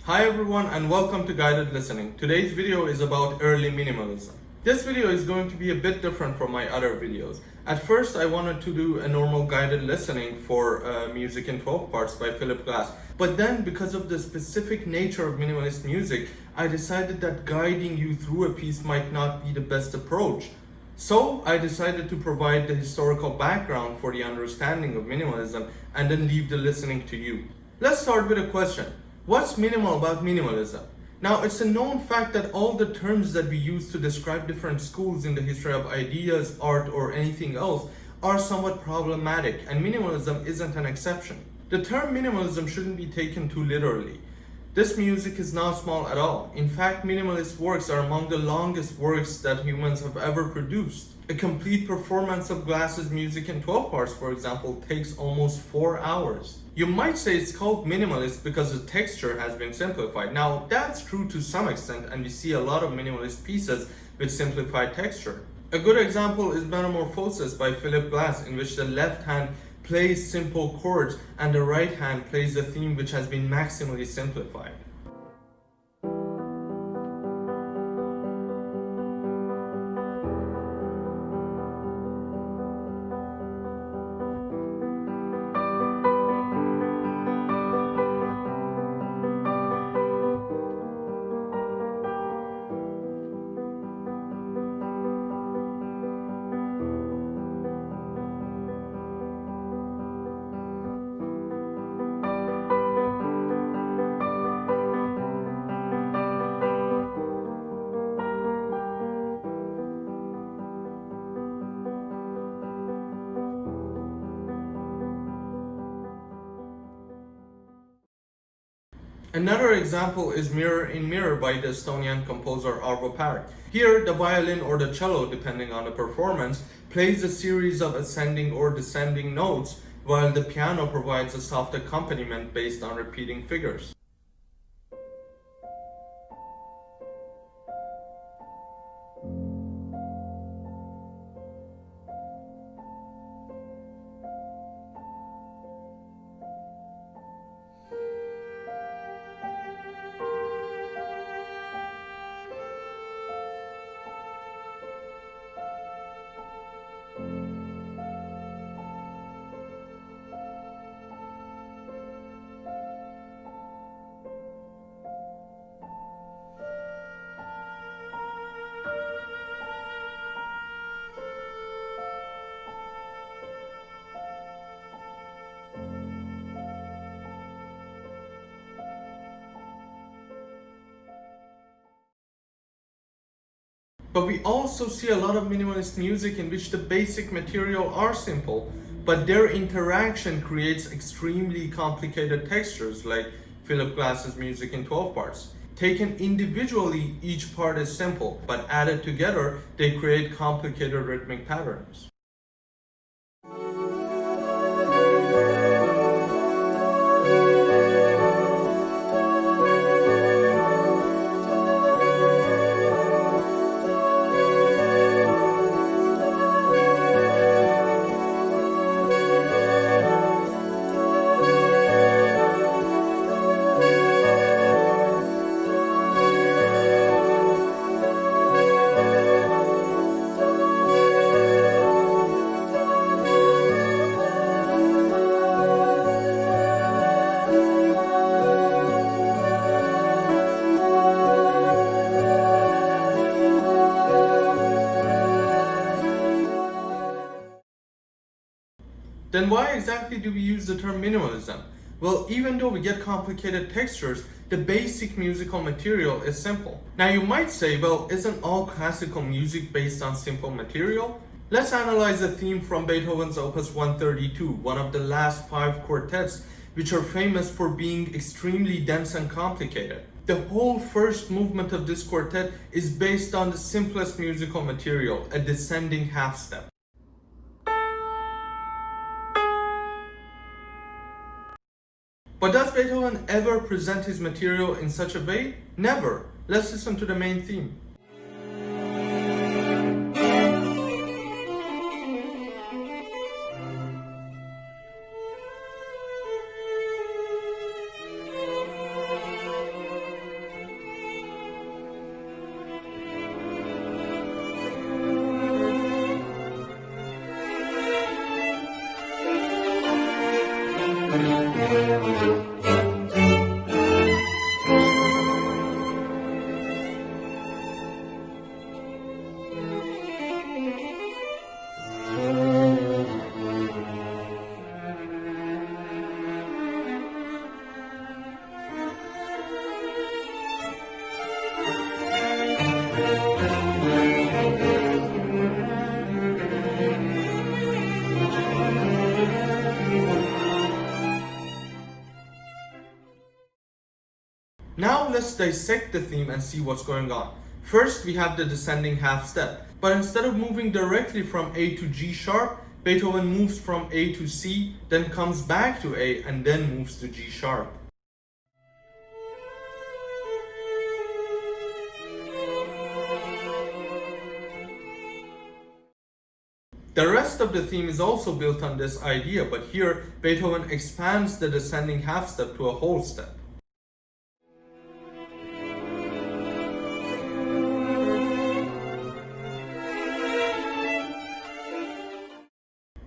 Hi everyone and welcome to Guided Listening. Today's video is about early minimalism. This video is going to be a bit different from my other videos. At first I wanted to do a normal guided listening for Music in 12 Parts by Philip Glass. But then because of the specific nature of minimalist music, I decided that guiding you through a piece might not be the best approach. So I decided to provide the historical background for the understanding of minimalism and then leave the listening to you. Let's start with a question. What's minimal about minimalism? Now, it's a known fact that all the terms that we use to describe different schools in the history of ideas, art, or anything else are somewhat problematic, and minimalism isn't an exception. The term minimalism shouldn't be taken too literally. This music is not small at all. In fact, minimalist works are among the longest works that humans have ever produced. A complete performance of Glass's Music in 12 Parts, for example, takes almost 4 hours. You might say it's called minimalist because the texture has been simplified. Now, that's true to some extent, and we see a lot of minimalist pieces with simplified texture. A good example is Metamorphosis by Philip Glass, in which the left hand plays simple chords and the right hand plays a theme which has been maximally simplified. Another example is Mirror in Mirror by the Estonian composer Arvo Pärt. Here, the violin or the cello, depending on the performance, plays a series of ascending or descending notes, while the piano provides a soft accompaniment based on repeating figures. But we also see a lot of minimalist music in which the basic material are simple, but their interaction creates extremely complicated textures, like Philip Glass's Music in 12 Parts. Taken individually, each part is simple, but added together, they create complicated rhythmic patterns. Then why exactly do we use the term minimalism? Well, even though we get complicated textures, the basic musical material is simple. Now you might say, well, isn't all classical music based on simple material? Let's analyze a theme from Beethoven's Opus 132, one of the last 5 quartets, which are famous for being extremely dense and complicated. The whole first movement of this quartet is based on the simplest musical material, a descending half step. But does Beethoven ever present his material in such a way? Never. Let's listen to the main theme. Now let's dissect the theme and see what's going on. First, we have the descending half step, but instead of moving directly from A to G sharp, Beethoven moves from A to C, then comes back to A, and then moves to G sharp. The rest of the theme is also built on this idea, but here Beethoven expands the descending half step to a whole step.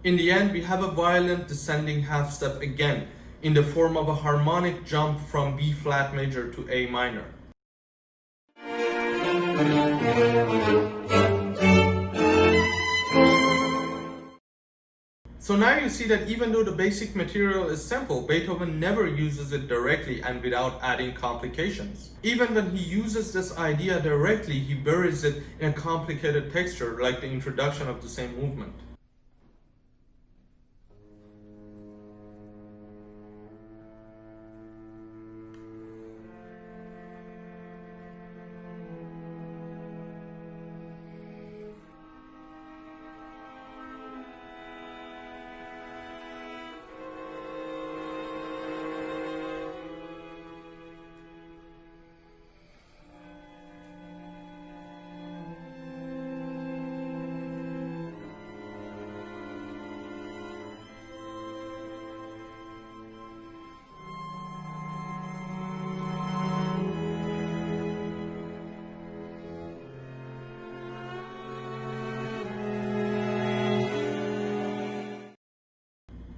In the end, we have a violent descending half step again, in the form of a harmonic jump from B flat major to A minor. So now you see that even though the basic material is simple, Beethoven never uses it directly and without adding complications. Even when he uses this idea directly, he buries it in a complicated texture like the introduction of the same movement.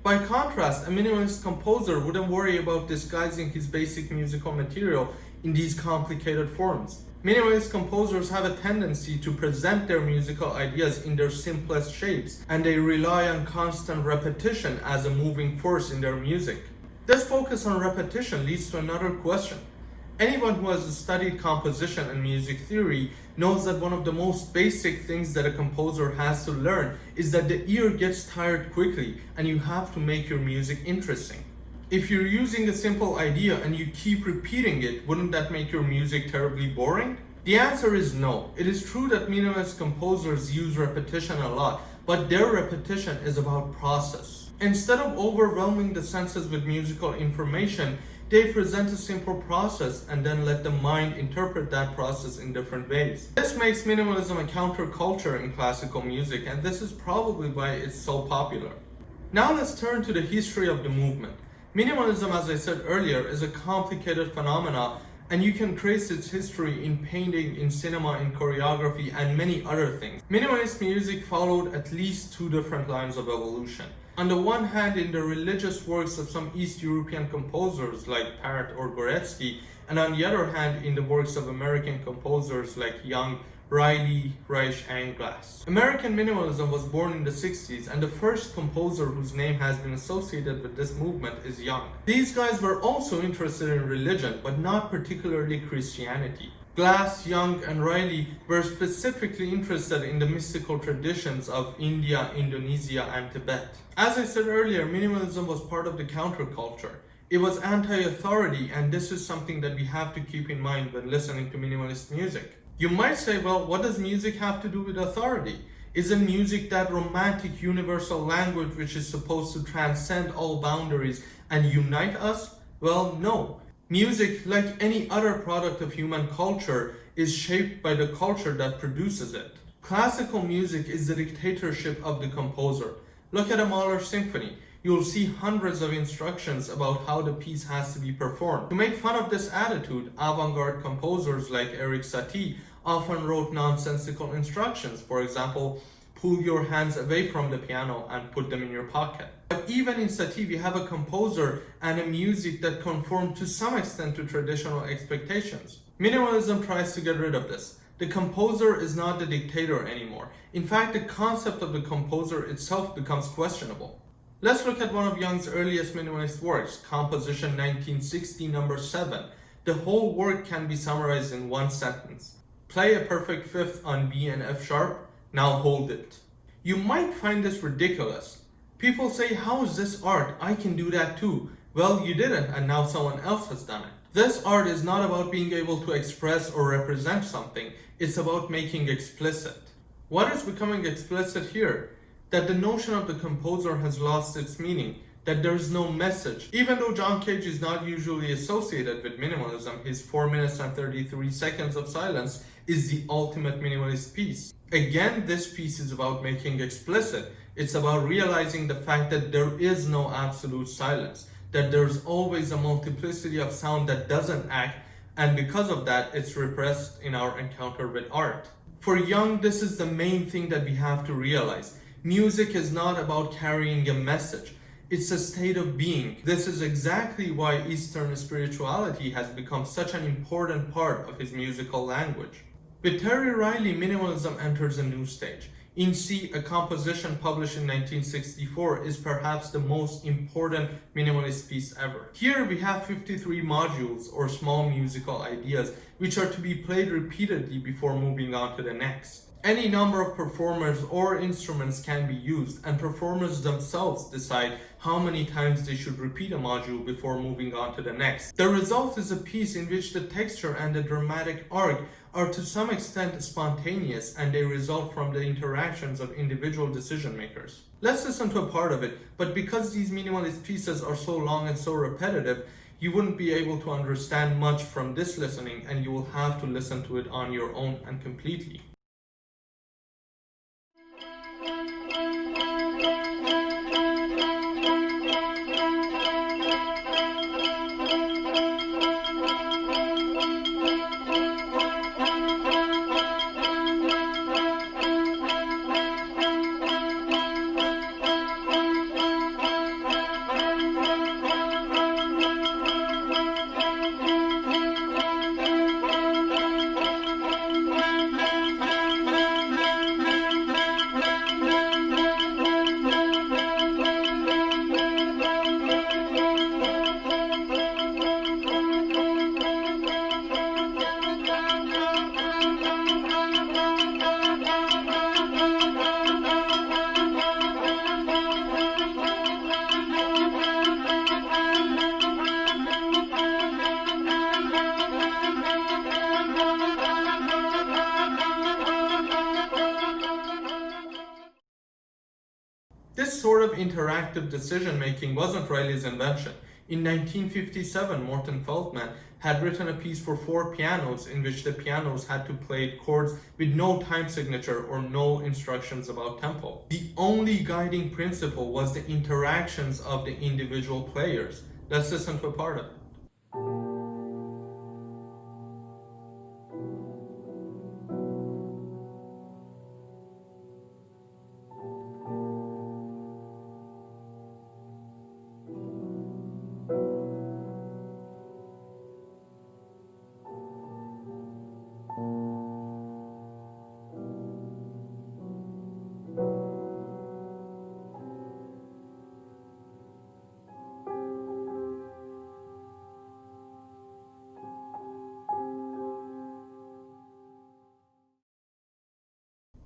By contrast, a minimalist composer wouldn't worry about disguising his basic musical material in these complicated forms. Minimalist composers have a tendency to present their musical ideas in their simplest shapes, and they rely on constant repetition as a moving force in their music. This focus on repetition leads to another question. Anyone who has studied composition and music theory knows that one of the most basic things that a composer has to learn is that the ear gets tired quickly and you have to make your music interesting. If you're using a simple idea and you keep repeating it, wouldn't that make your music terribly boring? The answer is no. It is true that minimalist composers use repetition a lot, but their repetition is about process. Instead of overwhelming the senses with musical information, they present a simple process and then let the mind interpret that process in different ways. This makes minimalism a counterculture in classical music, and this is probably why it's so popular. Now let's turn to the history of the movement. Minimalism, as I said earlier, is a complicated phenomenon, and you can trace its history in painting, in cinema, in choreography, and many other things. Minimalist music followed at least two different lines of evolution. On the one hand, in the religious works of some East European composers like Parrott or Goretzky, and on the other hand, in the works of American composers like Young, Riley, Reich and Glass. American minimalism was born in the 60s, and the first composer whose name has been associated with this movement is Young. These guys were also interested in religion, but not particularly Christianity. Glass, Young, and Riley were specifically interested in the mystical traditions of India, Indonesia, and Tibet. As I said earlier, minimalism was part of the counterculture. It was anti-authority, and this is something that we have to keep in mind when listening to minimalist music. You might say, well, what does music have to do with authority? Isn't music that romantic universal language which is supposed to transcend all boundaries and unite us? Well, no. Music, like any other product of human culture, is shaped by the culture that produces it. Classical music is the dictatorship of the composer. Look at a Mahler symphony. You'll see hundreds of instructions about how the piece has to be performed. To make fun of this attitude, avant-garde composers like Erik Satie often wrote nonsensical instructions. For example, pull your hands away from the piano and put them in your pocket. But even in Satie, we have a composer and a music that conform to some extent to traditional expectations. Minimalism tries to get rid of this. The composer is not the dictator anymore. In fact, the concept of the composer itself becomes questionable. Let's look at one of Young's earliest minimalist works, Composition 1960, number 7. The whole work can be summarized in one sentence. Play a perfect fifth on B and F sharp, now hold it. You might find this ridiculous. People say, how is this art? I can do that too. Well, you didn't, and now someone else has done it. This art is not about being able to express or represent something, it's about making explicit. What is becoming explicit here? That the notion of the composer has lost its meaning, that there is no message. Even though John Cage is not usually associated with minimalism, his 4 minutes and 33 seconds of silence is the ultimate minimalist piece. Again, this piece is about making explicit. It's about realizing the fact that there is no absolute silence, that there's always a multiplicity of sound that doesn't act, and because of that, it's repressed in our encounter with art. For Young, this is the main thing that we have to realize. Music is not about carrying a message. It's a state of being. This is exactly why Eastern spirituality has become such an important part of his musical language. With Terry Riley, minimalism enters a new stage. In C, a composition published in 1964 is perhaps the most important minimalist piece ever. Here we have 53 modules or small musical ideas which are to be played repeatedly before moving on to the next. Any number of performers or instruments can be used, and performers themselves decide how many times they should repeat a module before moving on to the next. The result is a piece in which the texture and the dramatic arc are to some extent spontaneous, and they result from the interactions of individual decision makers. Let's listen to a part of it, but because these minimalist pieces are so long and so repetitive, you wouldn't be able to understand much from this listening, and you will have to listen to it on your own and completely. This sort of interactive decision-making wasn't Riley's invention. In 1957, Morton Feldman had written a piece for 4 pianos in which the pianos had to play chords with no time signature or no instructions about tempo. The only guiding principle was the interactions of the individual players. Let's listen to a part of it.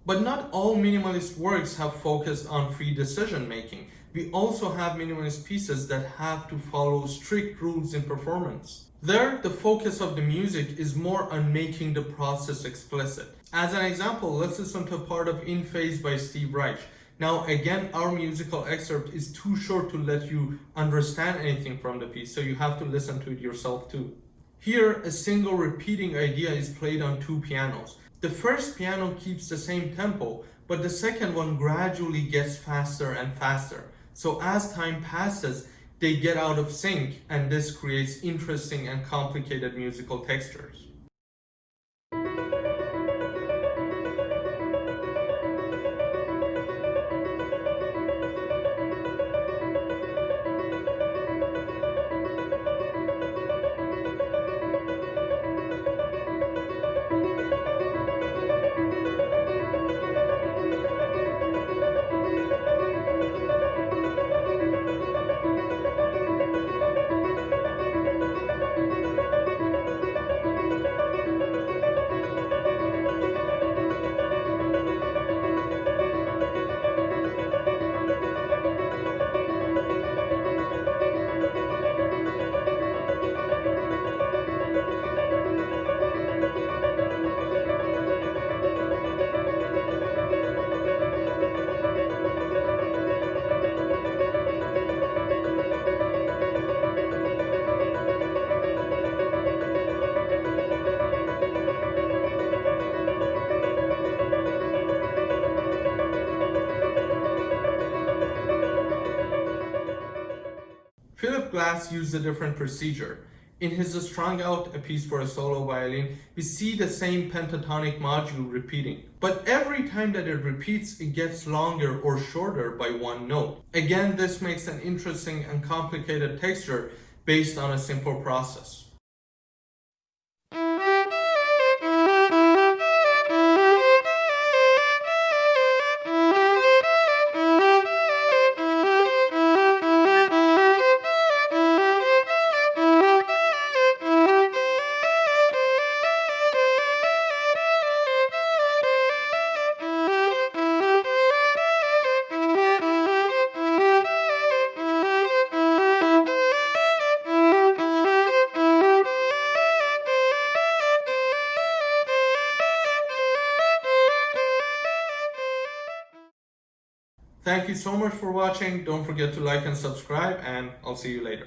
But not all minimalist works have focused on free decision making. We also have minimalist pieces that have to follow strict rules in performance. There, the focus of the music is more on making the process explicit. As an example, let's listen to a part of In Phase by Steve Reich. Now again, our musical excerpt is too short to let you understand anything from the piece, so you have to listen to it yourself too. Here, a single repeating idea is played on 2 pianos. The first piano keeps the same tempo, but the second one gradually gets faster and faster. So as time passes, they get out of sync, and this creates interesting and complicated musical textures. Glass used a different procedure. In his Strung Out, a piece for a solo violin, we see the same pentatonic module repeating. But every time that it repeats, it gets longer or shorter by one note. Again, this makes an interesting and complicated texture based on a simple process. Thank you so much for watching. Don't forget to like and subscribe, and I'll see you later.